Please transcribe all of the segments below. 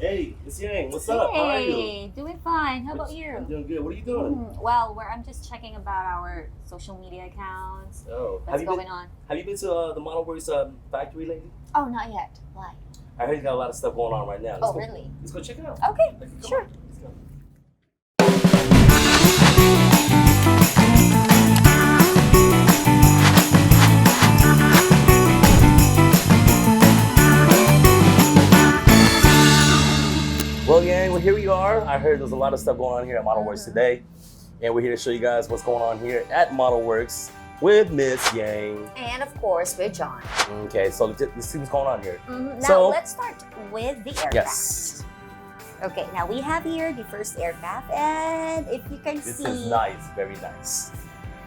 Hey, Miss Yang, what's up? How are you? Hey, doing fine. How about you? I'm doing good. What are you doing? Well, I'm just checking about our social media accounts. Oh, What's going on? Have you been to the Modelworks factory lately? Oh, not yet. Why? I heard you got a lot of stuff going on right now. Really? Let's go check it out. Okay, Come sure. on. Let's go. Well, Yang, well, here we are. I heard there's a lot of stuff going on here at Modelworks today, and we're here to show you guys what's going on here at Modelworks with Miss Yang. And of course, with John. Okay, so let's see what's going on here. Now, let's start with the aircraft. Yes. Okay, now we have here the first aircraft, and if you can This see, is nice, very nice.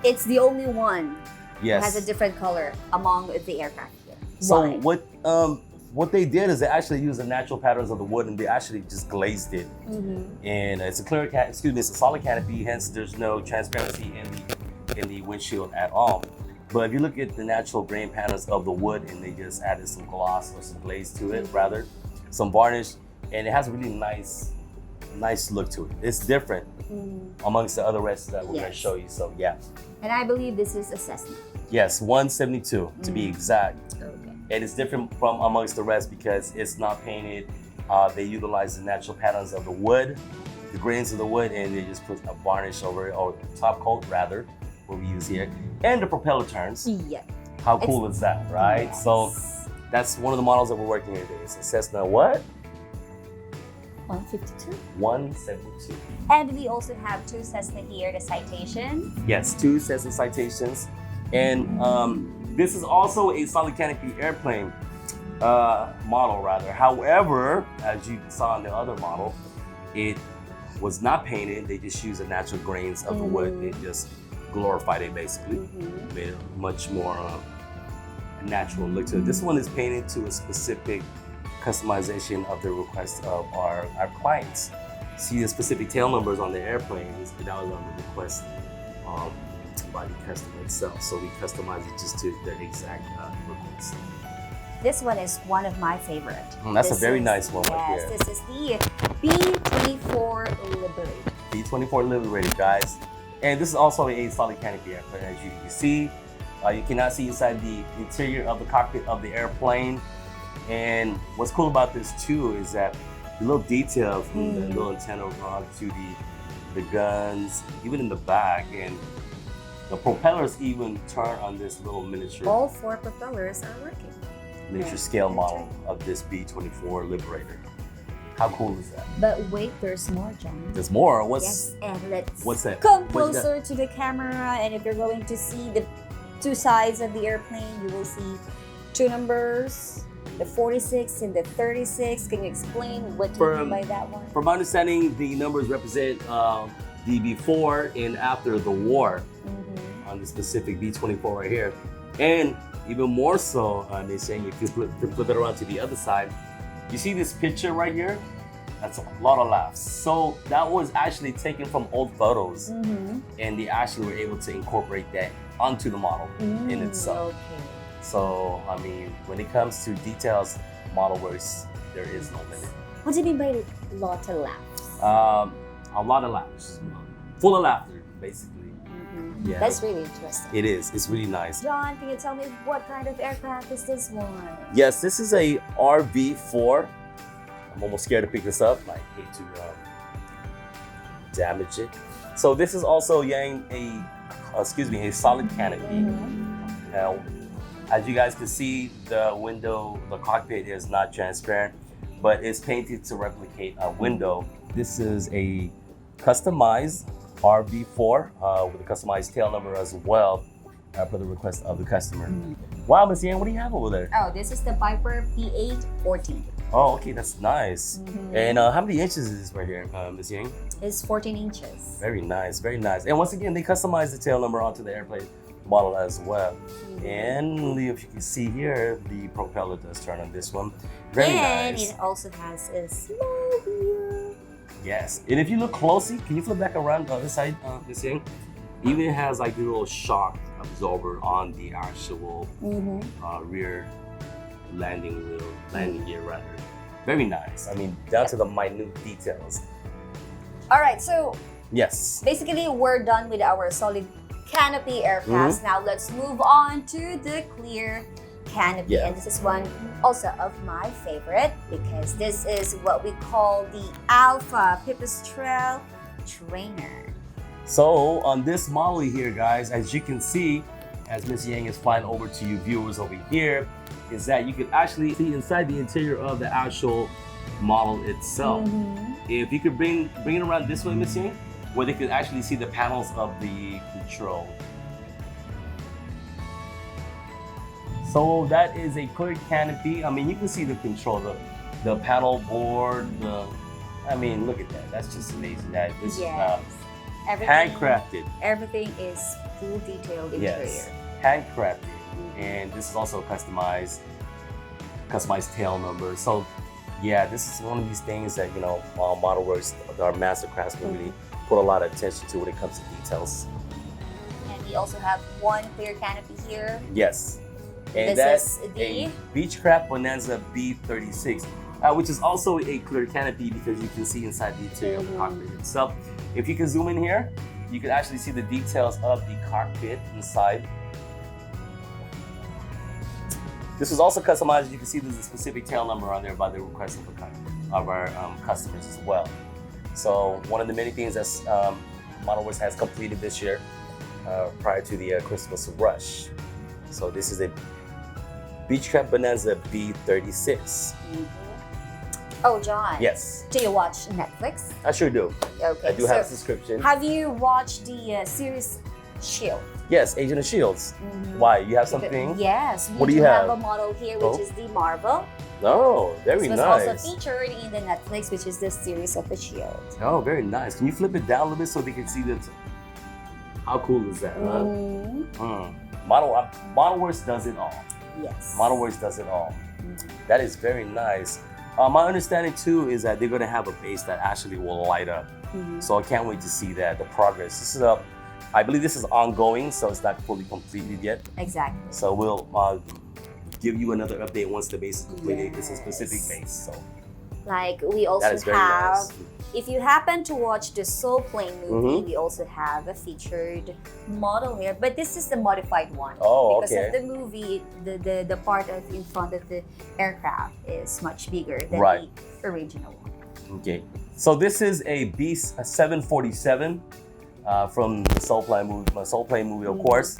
it's the only one Yes. that has a different color among the aircraft here. So Why? what they did is they actually used the natural patterns of the wood and they actually just glazed it. And it's a it's a solid canopy, hence there's no transparency in the windshield at all. But if you look at the natural grain patterns of the wood and they just added some gloss or some glaze to it, rather, some varnish, and it has a really nice look to it. It's different amongst the other rest that we're gonna show you. So yeah. And I believe this is a Cessna. Yes, 172 to be exact. Okay. And it's different from amongst the rest because it's not painted. They utilize the natural patterns of the wood, the grains of the wood, and they just put a varnish over it, or top coat rather, what we use here. And the propeller turns. Yeah. How cool is that, right? Yes. So that's one of the models that we're working here today. It's a Cessna what? 152. 172. And we also have two Cessna here, the Citation. Yes, two Cessna Citations. And this is also a solid canopy airplane model rather. However, as you saw in the other model, it was not painted. They just used the natural grains of the wood. They just glorified it basically. Made it much more natural look to it. This one is painted to a specific customization of the request of our clients. See the specific tail numbers on the airplane, that was on the request by the customer itself. So we customize it just to the exact request. This one is one of my favorite. That's a very nice one right there. there. This is the B24 Liberator. B24 Liberator, guys. And this is also a solid canopy airplane, as you can see. You cannot see inside the interior of the cockpit of the airplane. And what's cool about this too is that the little details from the little antenna rod to the guns, even in the back, and the propellers even turn on this little miniature. All four propellers are working. Miniature scale model of this B24 Liberator. How cool is that? But wait, there's more, John. There's more. Yes, and what's that? Come closer to the camera, and if you're going to see the two sides of the airplane, you will see two numbers. The 46 and the 36. Can you explain what you mean by that one? From my understanding, the numbers represent the before and after the war on the specific B24 right here. And even more so, they're saying if you flip it around to the other side, you see this picture right here? That's a lot of laughs. So that was actually taken from old photos, and they actually were able to incorporate that onto the model in itself. Okay. So, I mean, when it comes to details, Modelworks, there is no limit. What do you mean by lot of laughs? A lot of laughs. Full of laughter, basically. Yeah. That's really interesting. It is. It's really nice. John, can you tell me what kind of aircraft is this one? Yes, this is a RV4. I'm almost scared to pick this up. I hate to damage it. So this is also a solid canopy. Now, as you guys can see, the cockpit is not transparent, but it's painted to replicate a window. This is a customized RV4 with a customized tail number as well, per the request of the customer. Wow, Miss Yang, what do you have over there? Oh, this is the Viper P840. Oh, okay, that's nice. And how many inches is this right here, Miss Yang? It's 14 inches. Very nice, very nice. And once again, they customized the tail number onto the airplane model as well. And if you can see here, the propeller does turn on this one. Very nice. And it also has a small wheel. Yes. And if you look closely, can you flip back around the other side, Miss Yang? Even has like a little shock absorber on the actual rear landing gear rather. Very nice. I mean, down to the minute details. All right, so Yes. basically we're done with our solid canopy aircraft. Now let's move on to the clear canopy. Yeah. And this is one also of my favorite because this is what we call the Alpha Pipistrel Trainer. So on this model here, guys, as you can see, as Miss Yang is flying over to you viewers over here, is that you can actually see inside the interior of the actual model itself. If you could bring it around this way, Miss Yang, where they could actually see the panels of the control. So that is a clear canopy. I mean, you can see the control, the panel board, I mean, look at that. That's just amazing. That this Yes. is handcrafted. Everything is full detailed interior. Yes, handcrafted. And this is also customized tail number. So yeah, this is one of these things that, you know, Modelworks, our master craftsmen really put a lot of attention to when it comes to details. And we also have one clear canopy here. Yes. And This that's is the a Beechcraft Bonanza B36, which is also a clear canopy because you can see inside the interior of the cockpit itself. If you can zoom in here, you can actually see the details of the cockpit inside. This is also customized. You can see there's a specific tail number on there by the request of our customers as well. So one of the many things that Modelworks has completed this year prior to the Christmas rush. So this is a Beechcraft Bonanza B36. Oh, John. Yes. Do you watch Netflix? I sure do. Okay. I do have a subscription. Have you watched the series Shield? Yes, Agent of Shields. Why? You have something? Yes. What do you have? A model here, which is the Marvel. Oh, very This was nice. also featured in the Netflix, which is the series of the Shield. Oh, very nice. Can you flip it down a little bit so they can see that? How cool is that? Modelworks does it all. Yes. Modelworks does it all. That is very nice. My understanding too is that they're going to have a base that actually will light up. So I can't wait to see that, the progress. This is I believe this is ongoing, so it's not fully completed yet. Exactly. So we'll give you another update once the base is completed. It's a specific base. So like we also that is very have, nice. if you happen to watch the Soul Plane movie, we also have a featured model here, but this is the modified one. Oh, because okay. of the movie, the part of in front of the aircraft is much bigger than Right. the original one. Okay. So this is a Beast 747 from the Soul Plane movie, of course.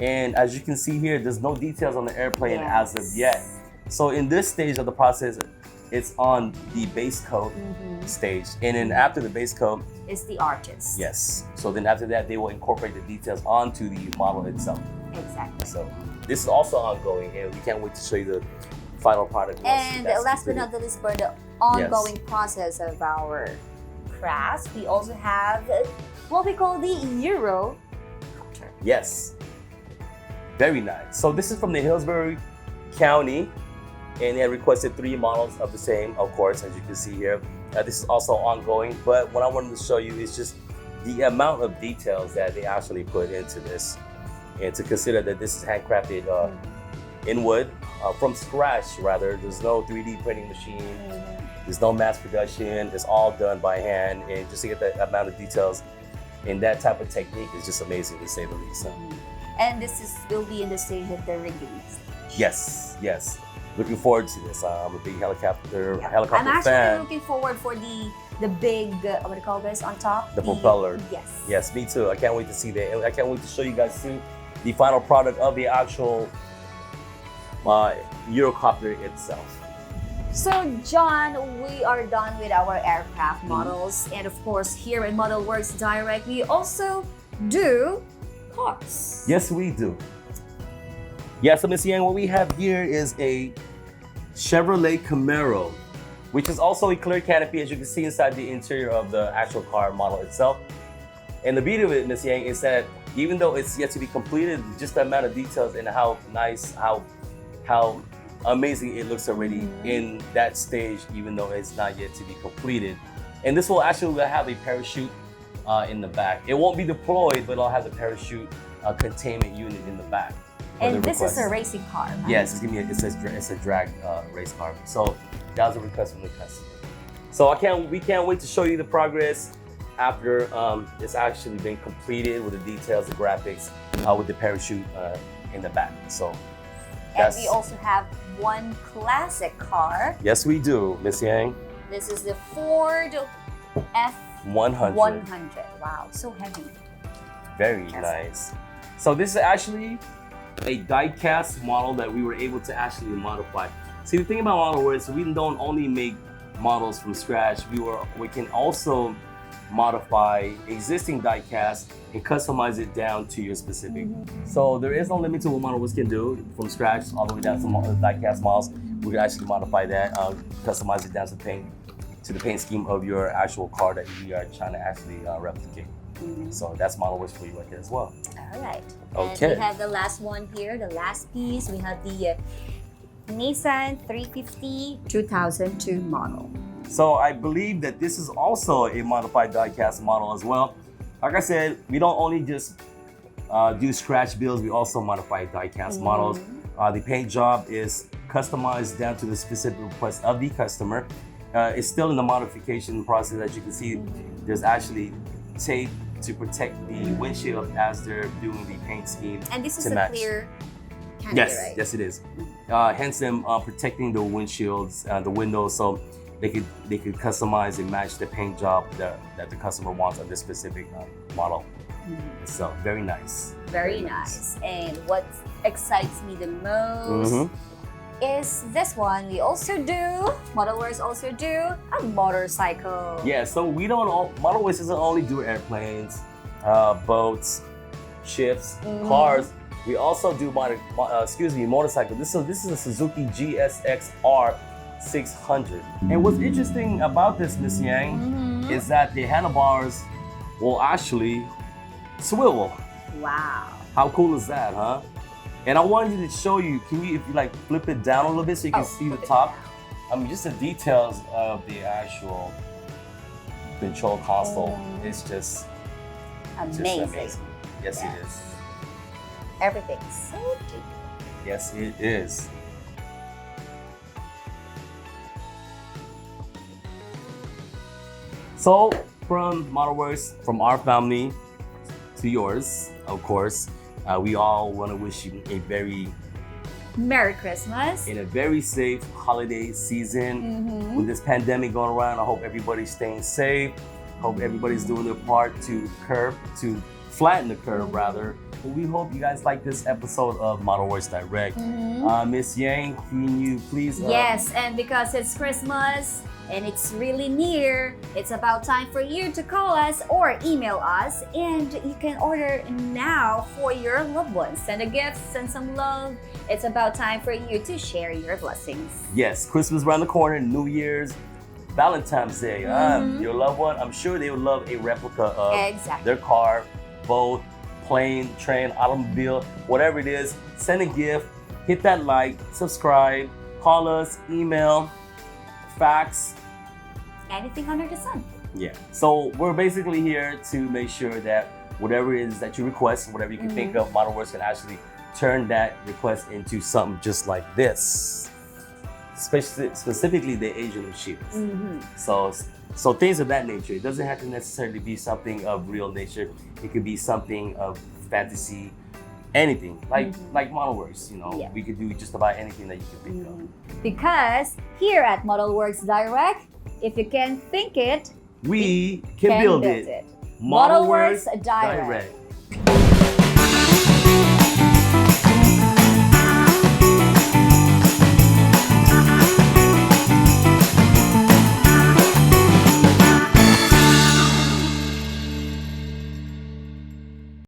And as you can see here, there's no details on the airplane as of yet. So in this stage of the process, it's on the base coat stage. And then after the base coat, it's the arches. yes. So then after that, they will incorporate the details onto the model itself. Exactly. So this is also ongoing, and we can't wait to show you the final product. And last but not the least, for the ongoing process of our crafts, we also have what we call the Eurocopter. Yes. Very nice. So this is from the Hillsborough County, and they requested 3 models of the same, of course, as you can see here. This is also ongoing, but what I wanted to show you is just the amount of details that they actually put into this, and to consider that this is handcrafted in wood, from scratch rather. There's no 3D printing machine, there's no mass production, it's all done by hand, and just to get that amount of details in that type of technique is just amazing, to say the least. And this will be in the stage of the rigging stage. Yes, yes. Looking forward to this. I'm a big helicopter I'm actually fan. looking forward for the big, what do you call this, on top? The propeller. Yes. Yes, me too. I can't wait to see that. And I can't wait to show you guys too the final product of the actual Eurocopter itself. So, John, we are done with our aircraft models. And of course, here in Modelworks Direct, we also do cars. Yes, we do. Yeah, so Miss Yang, what we have here is a Chevrolet Camaro, which is also a clear canopy, as you can see inside the interior of the actual car model itself. And the beauty of it, Miss Yang, is that even though it's yet to be completed, just the amount of details and how nice, how amazing it looks already in that stage, even though it's not yet to be completed. And this will actually have a parachute in the back. It won't be deployed, but it'll have the parachute containment unit in the back. And this is a racing car, right? Yes, it's a drag race car. So That was a request from the customer. So we can't wait to show you the progress after it's actually been completed with the details, the graphics, with the parachute in the back. So. And we also have one classic car. Yes, we do, Miss Yang. This is the Ford F100. Wow, so heavy. Very nice. So this is actually a die-cast model that we were able to actually modify. See, the thing about Modelworks, we don't only make models from scratch. We can also modify existing die-cast and customize it down to your specific. So there is no limit to what Modelworks can do from scratch all the way down to die-cast models. We can actually modify that, customize it down to the paint scheme of your actual car that we are trying to actually replicate. So that's Modelworks for you right there as well. All right. Okay. And we have the last one here, the last piece. We have the Nissan 350 2002 model. So I believe that this is also a modified die-cast model as well. Like I said, we don't only just do scratch builds, we also modify die-cast models. The paint job is customized down to the specific request of the customer. It's still in the modification process. As you can see, there's actually tape to protect the windshield as they're doing the paint scheme. And this is a clear canopy, right? Yes, it is. Hence them protecting the windshields, the windows, so they could customize and match the paint job that the customer wants on this specific model. So very nice. Very nice. And what excites me the most is this one. We also do, Modelworks also do a motorcycle. Yeah, so Modelworks doesn't only do airplanes, boats, ships, cars. We also do motorcycle. This is a Suzuki GSXR600. And what's interesting about this, Miss Yang, is that the handlebars will actually swivel. Wow. How cool is that, huh? And I wanted to show you, if you like flip it down a little bit so you can see the top. I mean, just the details of the actual control console is just amazing. Yes, it is. Everything's so deep. Yes, it is. So, from Modelworks, from our family to yours, of course, we all want to wish you a very Merry Christmas and a very safe holiday season. With this pandemic going around, I hope everybody's staying safe. Hope everybody's doing their part to flatten the curve rather. But we hope you guys like this episode of Modelworks Direct. Miss Yang, can you please? Yes, and because it's Christmas and it's really near, it's about time for you to call us or email us, and you can order now for your loved ones. Send a gift, send some love. It's about time for you to share your blessings. Yes, Christmas around the corner, New Year's, Valentine's Day. Your loved one, I'm sure they would love a replica of their car, boat, plane, train, automobile, whatever it is. Send a gift, hit that like, subscribe, call us, email, fax. Anything under the sun. Yeah. So we're basically here to make sure that whatever it is that you request, whatever you can think of, Modelworks can actually turn that request into something just like this. Specifically the Asian of Sheilds. So things of that nature. It doesn't have to necessarily be something of real nature. It could be something of fantasy, anything. Like Modelworks, we could do just about anything that you can think of. Because here at Modelworks Direct, if you can think it, we can build it. Modelworks Direct.